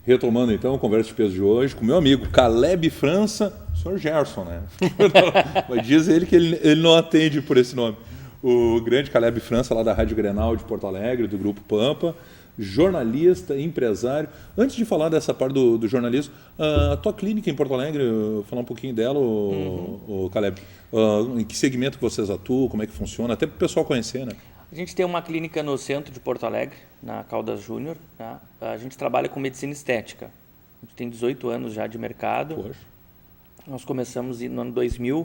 Retomando então a conversa de peso de hoje com meu amigo Caleb França, o senhor Gerson, né? Mas diz ele que ele não atende por esse nome. O grande Caleb França, lá da Rádio Grenal de Porto Alegre, do Grupo Pampa, jornalista, empresário. Antes de falar dessa parte do jornalismo, a tua clínica em Porto Alegre, falar um pouquinho dela, o Caleb. Em que segmento que vocês atuam, como é que funciona, até para o pessoal conhecer, né? A gente tem uma clínica no centro de Porto Alegre, na Caldas Júnior. Tá? A gente trabalha com medicina estética. A gente tem 18 anos já de mercado. Poxa. Nós começamos no ano 2000,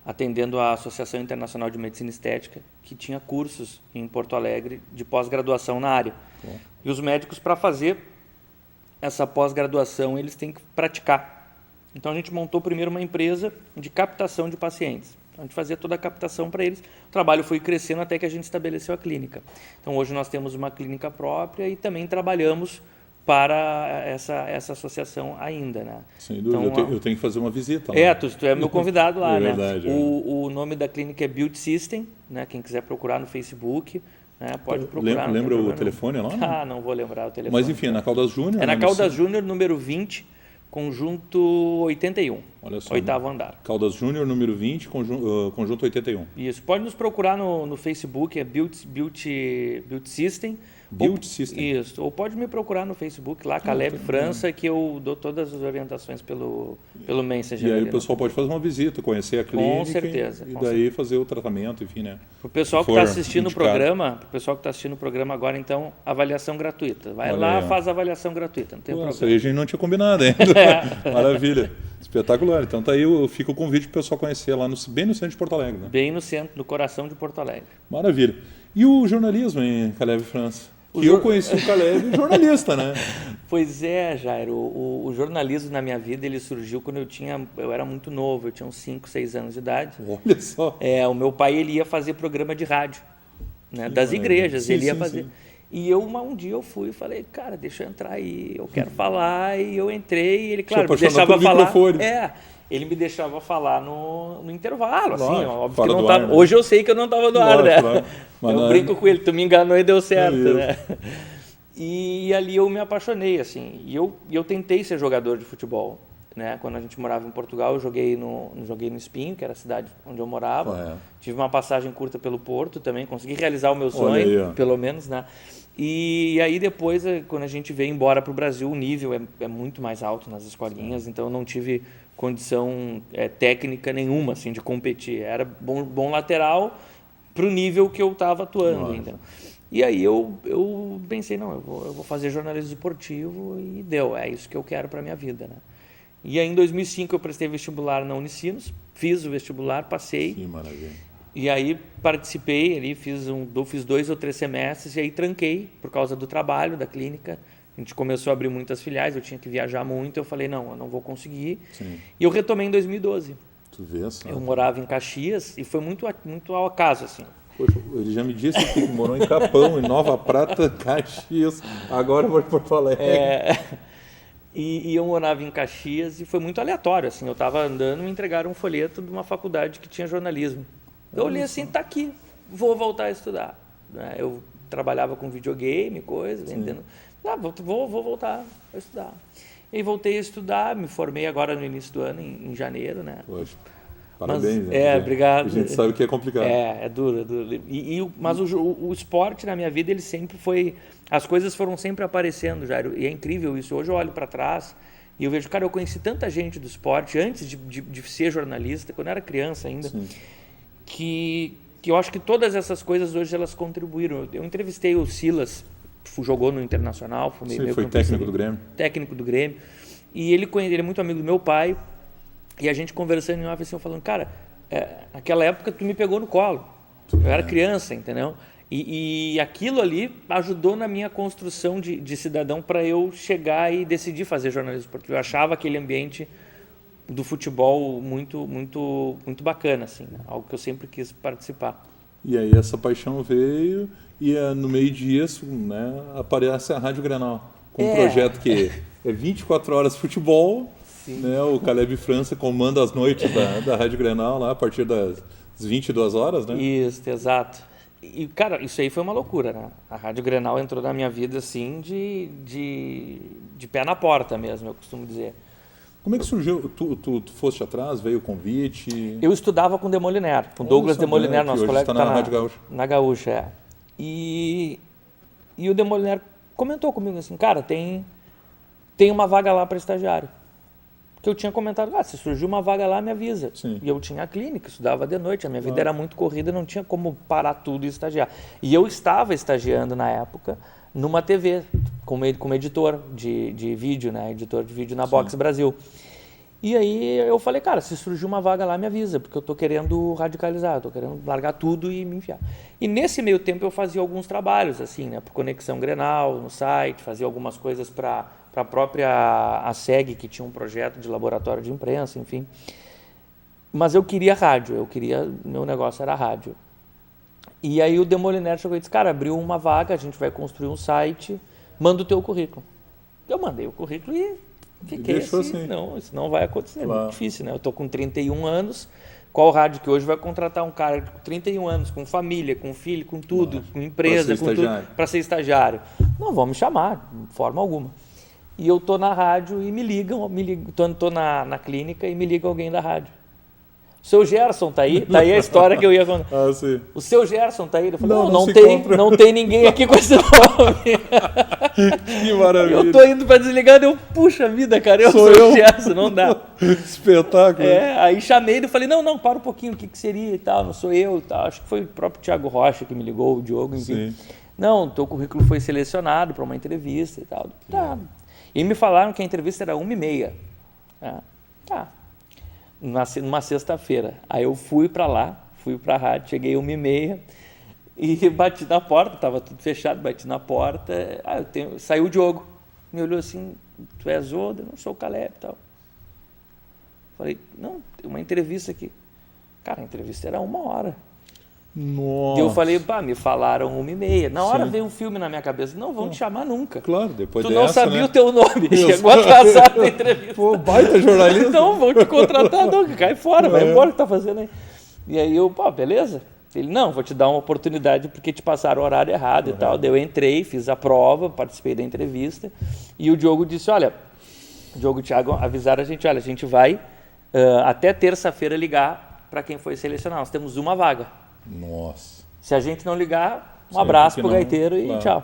atendendo a Associação Internacional de Medicina Estética, que tinha cursos em Porto Alegre de pós-graduação na área. Bom. E os médicos, para fazer essa pós-graduação, eles têm que praticar. Então a gente montou primeiro uma empresa de captação de pacientes. Então, a gente fazia toda a captação para eles. O trabalho foi crescendo até que a gente estabeleceu a clínica. Então, hoje nós temos uma clínica própria e também trabalhamos para essa associação ainda, né? Sem dúvida, então, eu tenho que fazer uma visita lá. Tu é meu convidado lá, É né? verdade, O nome da clínica é Beauty System, né? Quem quiser procurar no Facebook, né? Pode procurar. Lembra o telefone lá? Não vou lembrar o telefone. Mas enfim, é na Caldas Júnior. É na Caldas Júnior, número 20, conjunto 81. Olha só. Oitavo andar. Caldas Júnior, número 20, conjunto 81. Isso. Pode nos procurar no Facebook, é Beauty System. Beauty System. Isso. Ou pode me procurar no Facebook lá, Caleb França, que eu dou todas as orientações pelo Messenger. E aí o pessoal pode fazer uma visita, conhecer a clínica. Com certeza. E daí fazer o tratamento, enfim, né? Para o pessoal que está assistindo o programa agora, então, avaliação gratuita. Vai lá, faz a avaliação gratuita. Não tem problema. Isso aí a gente não tinha combinado ainda. Maravilha. Espetacular. Então tá aí, fica o convite para o pessoal conhecer lá bem no centro de Porto Alegre, né? Bem no centro, no coração de Porto Alegre. Maravilha. E o jornalismo, hein, Caleb França? Eu conheci o Caleb jornalista, né? Pois é, Jairo. O jornalismo na minha vida ele surgiu quando eu era muito novo, eu tinha uns 5, 6 anos de idade. Olha só. O meu pai ele ia fazer programa de rádio, né, das igrejas, sim, ele ia sim, fazer. Sim. E um dia eu fui e falei, cara, deixa eu entrar aí, eu quero falar. E eu entrei e ele, claro, me deixava falar. Ele me deixava falar no intervalo, assim, óbvio que não tava. Né? Hoje eu sei que eu não estava no ar, né? Claro. Eu brinco com ele, tu me enganou e deu certo, né? E ali eu me apaixonei, assim. E eu tentei ser jogador de futebol, né? Quando a gente morava em Portugal, eu joguei no Espinho, que era a cidade onde eu morava. Tive uma passagem curta pelo Porto também, consegui realizar o meu sonho, pelo menos, né? E aí depois, quando a gente veio embora para o Brasil, o nível é muito mais alto nas escolinhas, então eu não tive condição técnica nenhuma assim, de competir. Era bom lateral para o nível que eu estava atuando ainda. E aí eu pensei, não, eu vou fazer jornalismo esportivo e deu, é isso que eu quero para a minha vida, né? E aí em 2005 eu prestei vestibular na Unicinos, fiz o vestibular, passei. Que maravilha. E aí participei ali, fiz 2 ou 3 semestres e aí tranquei por causa do trabalho da clínica. A gente começou a abrir muitas filiais, eu tinha que viajar muito, eu falei, não, eu não vou conseguir. Sim. E eu retomei em 2012. Tu vê só. Eu morava em Caxias e foi muito ao acaso, assim. Poxa, ele já me disse que morou em Capão, em Nova Prata, Caxias, agora eu vou para Porto Alegre. E eu morava em Caxias e foi muito aleatório, assim, eu estava andando e me entregaram um folheto de uma faculdade que tinha jornalismo. Eu olhei assim, tá aqui, vou voltar a estudar. Eu trabalhava com videogame, vendendo. Vou voltar a estudar. E aí voltei a estudar, me formei agora no início do ano, em janeiro, né? Poxa, parabéns. Obrigado. A gente sabe que é complicado. É duro. Mas o esporte na minha vida, ele sempre foi... As coisas foram sempre aparecendo, Jairo, e é incrível isso. Hoje eu olho para trás e eu vejo, cara, eu conheci tanta gente do esporte antes de ser jornalista, quando eu era criança ainda. Sim. Que eu acho que todas essas coisas hoje elas contribuíram. Eu entrevistei o Silas, jogou no Internacional, foi técnico do Grêmio. Técnico do Grêmio. E ele é muito amigo do meu pai. E a gente conversando em off, assim, eu falando, cara, naquela época tu me pegou no colo. Eu era criança, entendeu? E aquilo ali ajudou na minha construção de cidadão para eu chegar e decidir fazer jornalismo esportivo. Eu achava aquele ambiente do futebol muito, muito, muito bacana, assim, né? Algo que eu sempre quis participar. E aí essa paixão veio e no meio disso, né, aparece a Rádio Grenal, com um projeto que é 24 horas futebol, né, o Caleb França comanda as noites da Rádio Grenal lá a partir das 22 horas, né? Isso, exato. E, cara, isso aí foi uma loucura, né? A Rádio Grenal entrou na minha vida, assim, de pé na porta mesmo, eu costumo dizer. Como é que surgiu? Tu foste atrás, veio o convite? Eu estudava com o Demoliner, com o Douglas Demoliner, nosso colega que está na Rádio Gaúcha. Na Gaúcha, é. E o Demoliner comentou comigo assim, cara, tem uma vaga lá para estagiário. Que eu tinha comentado, se surgiu uma vaga lá, me avisa. Sim. E eu tinha a clínica, estudava de noite, a minha vida era muito corrida, não tinha como parar tudo e estagiar. E eu estava estagiando na época numa TV, como editor de vídeo, né? Editor de vídeo na Box Brasil. E aí eu falei, cara, se surgir uma vaga lá, me avisa, porque eu tô querendo radicalizar, tô querendo largar tudo e me enfiar. E nesse meio tempo eu fazia alguns trabalhos, assim, né? Por Conexão Grenal, no site, fazia algumas coisas para a própria ASEG, que tinha um projeto de laboratório de imprensa, enfim. Mas eu queria rádio, meu negócio era rádio. E aí o Demoliner chegou e disse, cara, abriu uma vaga, a gente vai construir um site, manda o teu currículo. Eu mandei o currículo e fiquei assim, não, isso não vai acontecer, é muito difícil, né? Eu tô com 31 anos, qual rádio que hoje vai contratar um cara com 31 anos, com família, com filho, com tudo, com empresa, com tudo, para ser estagiário? Não vão me chamar, de forma alguma. E eu tô na rádio e me ligam, tô na clínica e me liga alguém da rádio. O seu Gerson tá aí a história que eu ia contar. Ah, sim. O seu Gerson tá aí? Eu falei, não tem ninguém aqui com esse nome. Que maravilha. Eu tô indo para desligar, puxa vida, cara, eu sou o Gerson, não dá. Espetáculo. Aí chamei e falei, não, para um pouquinho, o que seria e tal, não sou eu e tal. Acho que foi o próprio Thiago Rocha que me ligou, o Diogo, enfim. Sim. Não, teu currículo foi selecionado para uma entrevista e tal. Tá. E me falaram que a entrevista era 1h30. Tá. Numa sexta-feira. Aí eu fui para lá, fui para a rádio, cheguei 1h30 e bati na porta, estava tudo fechado, bati na porta. Saiu o Diogo, me olhou assim, tu és Oda? Eu não sou o Caleb e tal. Falei, não, tem uma entrevista aqui. Cara, a entrevista era 1h. Nossa. E eu falei, me falaram 1h30. Na hora veio um filme na minha cabeça. Não vão te chamar nunca. Claro, depois tu não sabia o teu nome. Chegou atrasado na entrevista. Pô, baita jornalista. Então, vão te contratar. Não, cai fora, vai embora o que tá fazendo aí. E aí eu, beleza. Ele, não, vou te dar uma oportunidade porque te passaram o horário errado e tal. Daí eu entrei, fiz a prova, participei da entrevista. E o Diogo disse, o Diogo e o Thiago avisaram a gente vai até terça-feira ligar para quem foi selecionado. Nós temos uma vaga. Nossa. Se a gente não ligar, um abraço pro gaiteiro e tchau.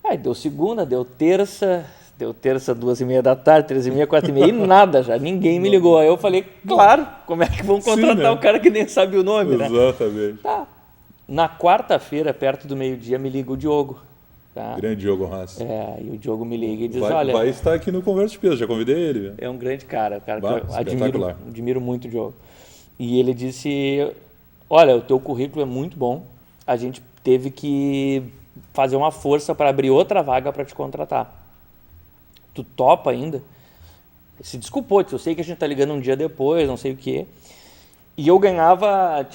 Aí deu segunda, deu terça 2h30 da tarde, 3h30, 4h30 e nada já, ninguém me ligou. Aí eu falei, claro, como é que vão contratar o cara que nem sabe o nome, né? Exatamente. Tá. Na quarta-feira, perto do meio-dia, me liga o Diogo. Tá? Grande Diogo Haas. E o Diogo me liga e diz, vai estar aqui no Conversa de Peso, já convidei ele. É um grande cara que eu admiro muito o Diogo. E ele disse, olha, o teu currículo é muito bom, a gente teve que fazer uma força para abrir outra vaga para te contratar. Tu topa ainda? Se desculpou, eu sei que a gente tá ligando um dia depois, não sei o quê. E eu ganhava,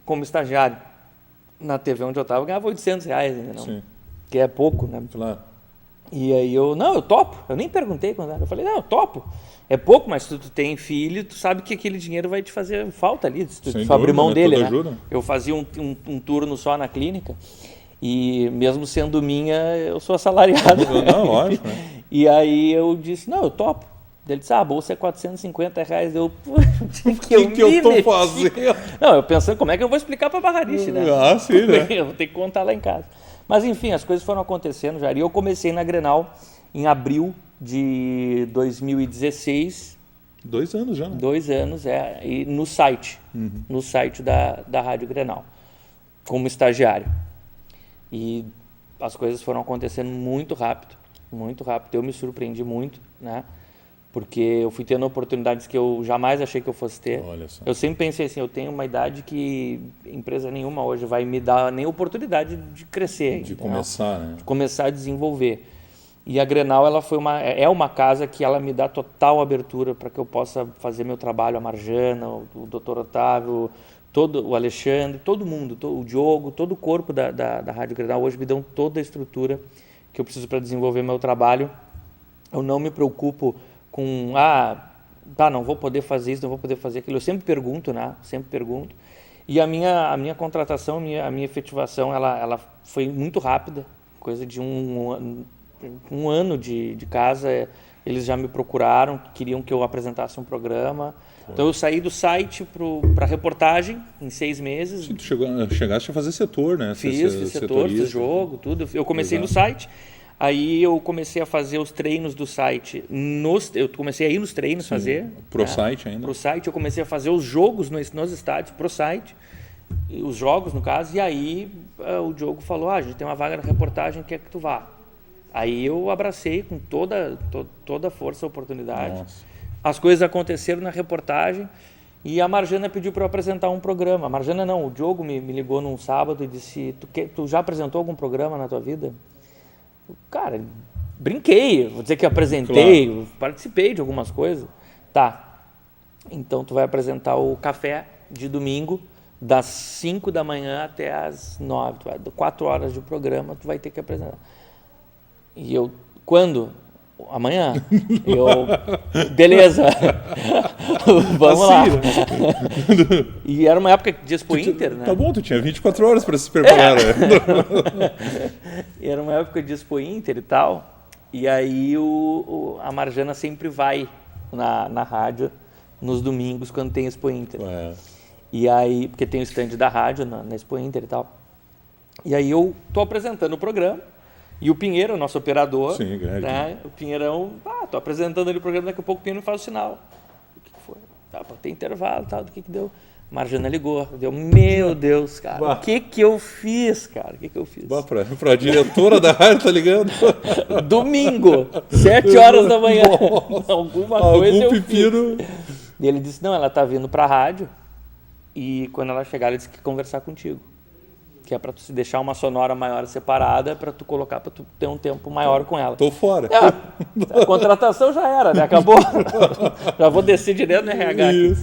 como estagiário, na TV onde eu tava, eu ganhava R$800 ainda, não? Sim. Que é pouco, né? Claro. E aí eu topo. Eu nem perguntei quando era. Eu falei, eu topo. É pouco, mas se tu tem filho, tu sabe que aquele dinheiro vai te fazer falta ali, se tu abrir mão dele, né? Ajuda. Eu fazia um turno só na clínica e mesmo sendo minha, eu sou assalariado. Não, lógico, né? E aí eu disse, eu topo. Ele disse, a bolsa é R$450. Eu, o que eu tô fazendo? Não, eu pensando, como é que eu vou explicar pra Barrariche, né? Sim, né? Eu vou ter que contar lá em casa. Mas enfim, as coisas foram acontecendo já. E eu comecei na Grenal em abril de 2016. 2 anos já, né? 2 anos, e no site. No site da Rádio Grenal. Como estagiário. E as coisas foram acontecendo muito rápido. Muito rápido. Eu me surpreendi muito, né? Porque eu fui tendo oportunidades que eu jamais achei que eu fosse ter. Olha só. Eu sempre pensei assim, eu tenho uma idade que empresa nenhuma hoje vai me dar nem oportunidade de crescer. De começar, né? De começar a desenvolver. E a Grenal é uma casa que ela me dá total abertura para que eu possa fazer meu trabalho. A Marjana, o Dr. Otávio, o Alexandre, todo mundo, o Diogo, todo o corpo da Rádio Grenal hoje me dão toda a estrutura que eu preciso para desenvolver meu trabalho. Eu não me preocupo com, não vou poder fazer isso, não vou poder fazer aquilo. Eu sempre pergunto, né? Sempre pergunto. E a minha contratação, a minha efetivação, ela foi muito rápida, coisa de um ano de casa. Eles já me procuraram, queriam que eu apresentasse um programa. Então eu saí do site para reportagem em 6 meses. Sim, tu chegaste a fazer setor, né? Fiz setor, fiz jogo, tudo. Eu comecei no site, aí eu comecei a fazer os treinos do site. Eu comecei a ir nos treinos fazer. Pro site ainda? Pro site, eu comecei a fazer os jogos nos estádios, pro site. Os jogos, no caso, e aí o Diogo falou, a gente tem uma vaga na reportagem, quer que tu vá. Aí eu abracei com toda a força a oportunidade. Nossa. As coisas aconteceram na reportagem e a Marjana pediu para eu apresentar um programa. A Marjana não, o Diogo me ligou num sábado e disse, tu já apresentou algum programa na tua vida? Cara, brinquei, vou dizer que apresentei, claro. Participei de algumas coisas. Tá, então tu vai apresentar o Café de domingo, das 5 da manhã até as 9, 4 horas de programa, tu vai ter que apresentar. E eu, quando? Amanhã? Beleza, vamos assim, lá. Né? E era uma época de Expo Inter, né? Tá bom, tu tinha 24 horas para se preparar. Era uma época de Expo Inter e tal, e aí a Marjana sempre vai na rádio nos domingos quando tem Expo Inter. E aí, porque tem o stand da rádio na Expo Inter e tal. E aí eu tô apresentando o programa. E o Pinheiro, nosso operador, sim, né? O Pinheirão, tô apresentando ali o programa, daqui a pouco o Pinheiro me faz o sinal. O que foi? Tem intervalo e tal, do que deu? Marjana ligou, meu Deus, cara, o que eu fiz, cara? O que eu fiz? Pra diretora da rádio, tá ligando? Domingo, 7 horas da manhã. Alguma coisa eu pepino. Fiz. E ele disse, não, ela tá vindo pra rádio e quando ela chegar, ele disse que quer conversar contigo. Que é para tu se deixar uma sonora maior separada, para tu colocar, para tu ter um tempo maior com ela. Tô fora. A contratação já era, né? Acabou. Já vou descer direto no RH aqui.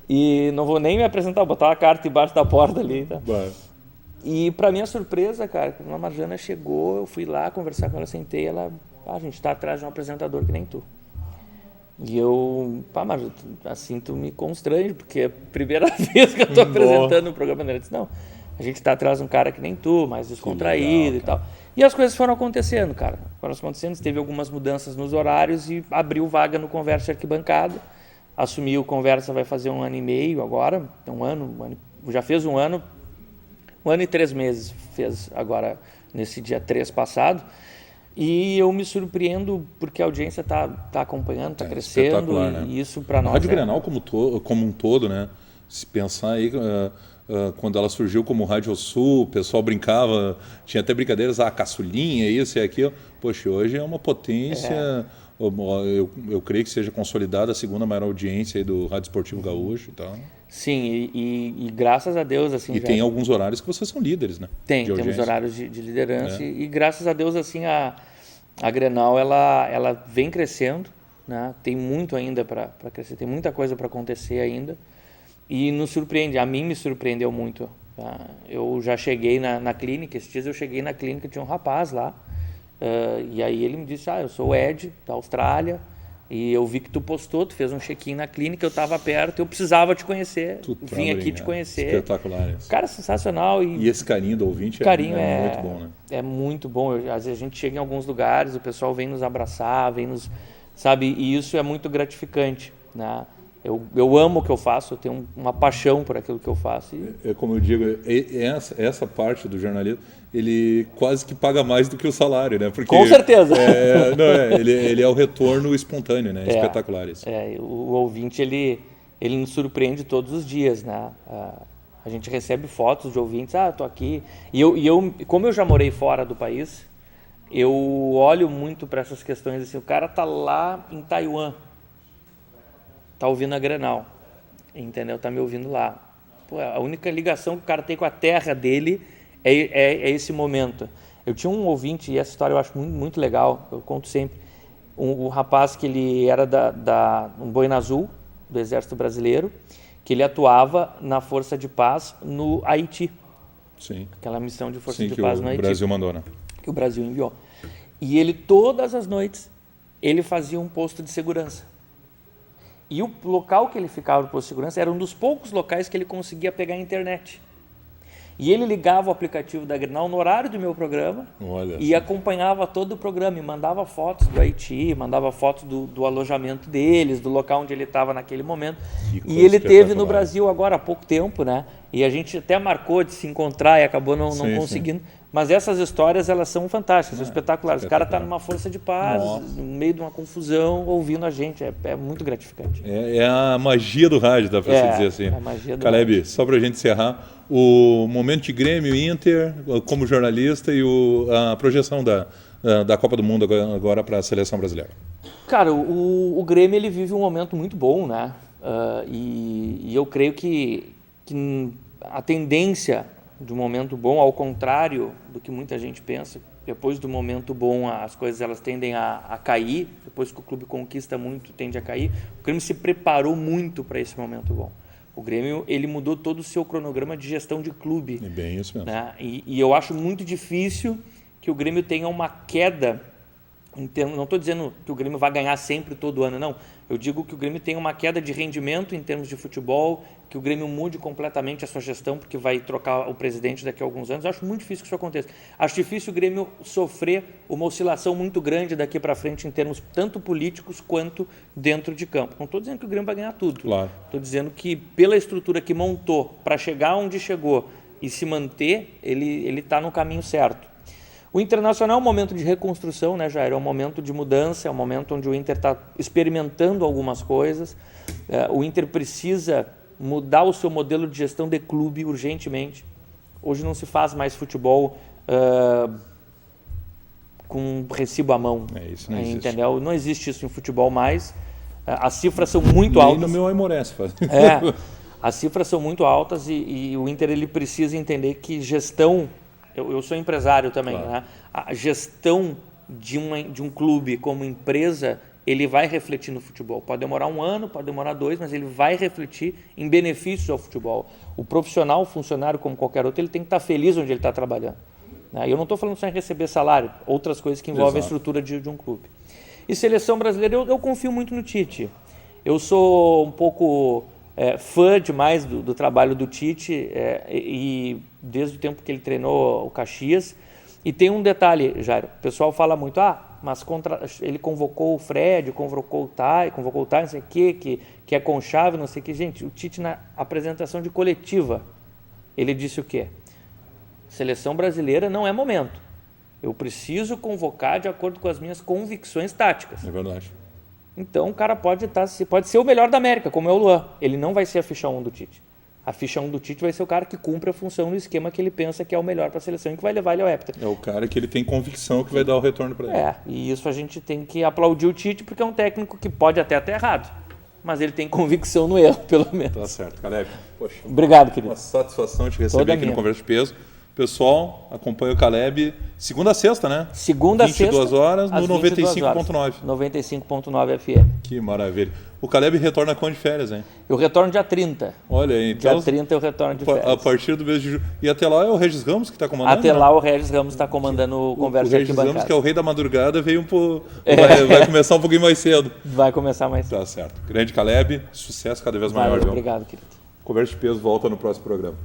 E não vou nem me apresentar, vou botar uma carta embaixo da porta ali. Tá? E para minha surpresa, cara, quando a Marjana chegou, eu fui lá conversar com ela, sentei, ela, a gente está atrás de um apresentador que nem tu. E eu, Marjana, assim tu me constrange, porque é a primeira vez que eu estou apresentando um programa dela. Ela disse, não, a gente está atrás de um cara que nem tu, mais descontraído e tal. E as coisas foram acontecendo, cara. Teve algumas mudanças nos horários e abriu vaga no Conversa Arquibancada. Assumi o Conversa, vai fazer 1 ano e meio agora. Já fez 1 ano. 1 ano e 3 meses fez agora, nesse dia 3 passado. E eu me surpreendo porque a audiência está acompanhando, está crescendo. Né? E isso para nós. A Rádio Grenal como um todo, né? Se pensar aí... quando ela surgiu como Rádio Sul, o pessoal brincava, tinha até brincadeiras, caçulinha, isso e aquilo. Poxa, hoje é uma potência, eu creio que seja consolidada a segunda maior audiência aí do Rádio Esportivo Gaúcho e tal. Sim, e graças a Deus, assim... E tem alguns horários que vocês são líderes, né? Temos horários de liderança e graças a Deus, assim, a Grenal, ela vem crescendo, né? Tem muito ainda para crescer, tem muita coisa para acontecer ainda. E nos surpreende, a mim me surpreendeu muito. Tá? Eu já cheguei na clínica, esses dias eu cheguei na clínica, tinha um rapaz lá, e aí ele me disse, eu sou o Ed, da Austrália, e eu vi que tu postou, tu fez um check-in na clínica, eu estava perto, eu precisava te conhecer, vim aqui te conhecer. Espetacular isso. Cara, sensacional. E esse carinho do ouvinte é muito bom, né? É muito bom, às vezes a gente chega em alguns lugares, o pessoal vem nos abraçar, sabe, e isso é muito gratificante, né? Eu amo o que eu faço, eu tenho uma paixão por aquilo que eu faço. Como eu digo, essa parte do jornalismo, ele quase que paga mais do que o salário, né? Porque, com certeza. Ele é o retorno espontâneo, né? Espetacular isso. O ouvinte, ele nos surpreende todos os dias, né? A gente recebe fotos de ouvintes, tô aqui. E eu, como eu já morei fora do país, eu olho muito para essas questões, assim, o cara tá lá em Taiwan, tá ouvindo a Grenal, entendeu? Tá me ouvindo lá. A única ligação que o cara tem com a terra dele é esse momento. Eu tinha um ouvinte, e essa história eu acho muito, muito legal, eu conto sempre, um rapaz que ele era um Boina Azul, do Exército Brasileiro, que ele atuava na Força de Paz no Haiti. Sim. Aquela missão de Força de Paz no Haiti. Que o Brasil mandou, né? Que o Brasil enviou. E ele, todas as noites, ele fazia um posto de segurança. E o local que ele ficava do posto de segurança era um dos poucos locais que ele conseguia pegar a internet. E ele ligava o aplicativo da Grenal no horário do meu programa e acompanhava todo o programa, e mandava fotos do Haiti, mandava fotos do alojamento deles, do local onde ele estava naquele momento. E ele esteve no Brasil agora há pouco tempo, né? E a gente até marcou de se encontrar e acabou não conseguindo. Sim. Mas essas histórias, elas são fantásticas, são espetaculares. O cara está numa força de paz, no meio de uma confusão, ouvindo a gente. É muito gratificante. É a magia do rádio, dá para se dizer assim. É a magia do Caleb, rádio. só para a gente encerrar, o momento de Grêmio, Inter, como jornalista, e a projeção da Copa do Mundo agora para a seleção brasileira. Cara, o Grêmio ele vive um momento muito bom, né? E eu creio que a tendência de um momento bom, ao contrário do que muita gente pensa, depois do momento bom as coisas elas tendem a cair, depois que o clube conquista muito tende a cair. O Grêmio se preparou muito para esse momento bom. O Grêmio ele mudou todo o seu cronograma de gestão de clube. É bem isso mesmo. Né? E eu acho muito difícil que o Grêmio tenha uma queda. Não estou dizendo que o Grêmio vai ganhar sempre todo ano, não. Eu digo que o Grêmio tem uma queda de rendimento em termos de futebol, que o Grêmio mude completamente a sua gestão, porque vai trocar o presidente daqui a alguns anos. Eu acho muito difícil que isso aconteça. Acho difícil o Grêmio sofrer uma oscilação muito grande daqui para frente em termos tanto políticos quanto dentro de campo. Não estou dizendo que o Grêmio vai ganhar tudo. Claro. Estou dizendo que pela estrutura que montou para chegar onde chegou e se manter, ele está no caminho certo. O Internacional é um momento de reconstrução, né, Jair? É um momento de mudança, é um momento onde o Inter está experimentando algumas coisas. O Inter precisa mudar o seu modelo de gestão de clube urgentemente. Hoje não se faz mais futebol com recibo à mão. Isso não existe. Entendeu? Não existe isso em futebol mais. As cifras são muito altas. Nem no meu Aimorés faz. As cifras são muito altas e o Inter ele precisa entender que gestão... Eu sou empresário também, claro. Né? A gestão de um clube como empresa, ele vai refletir no futebol. Pode demorar 1 ano, pode demorar 2, mas ele vai refletir em benefícios ao futebol. O profissional, o funcionário, como qualquer outro, ele tem que estar feliz onde ele está trabalhando. Né? Eu não estou falando só em receber salário, outras coisas que envolvem a estrutura de um clube. E seleção brasileira, eu confio muito no Tite. Eu sou um pouco... fã demais do trabalho do Tite e desde o tempo que ele treinou o Caxias. E tem um detalhe, Jairo, o pessoal fala muito, mas ele convocou o Fred, convocou o Tai, não sei o que é conchave, não sei o que. Gente, o Tite na apresentação de coletiva, ele disse o quê? Seleção brasileira não é momento. Eu preciso convocar de acordo com as minhas convicções táticas. É verdade. Então o cara pode ser o melhor da América, como é o Luan. Ele não vai ser a ficha 1 do Tite. A ficha 1 do Tite vai ser o cara que cumpre a função no esquema que ele pensa que é o melhor para a seleção e que vai levar ele ao hepta. É o cara que ele tem convicção que vai dar o retorno para ele. E isso a gente tem que aplaudir o Tite, porque é um técnico que pode até estar errado, mas ele tem convicção no erro, pelo menos. Tá certo, Caleb. Poxa, obrigado, querido. Uma satisfação te receber aqui no Conversa de Peso. Pessoal, acompanha o Caleb segunda a sexta, né? Segunda a sexta. 22 horas no 95.9. 95.9 FM. Que maravilha. O Caleb retorna quando de férias, hein? Eu retorno dia 30. Olha aí. Então, dia 30 eu retorno de férias. A partir do mês de julho. E até lá é o Regis Ramos que está comandando? Até lá o Regis Ramos está comandando o Conversa de Arquibancada. O Regis Ramos, que é o rei da madrugada, veio vai começar um pouquinho mais cedo. Vai começar mais cedo. Tá certo. Grande Caleb, sucesso cada vez maior. Obrigado, querido. Conversa de Peso volta no próximo programa.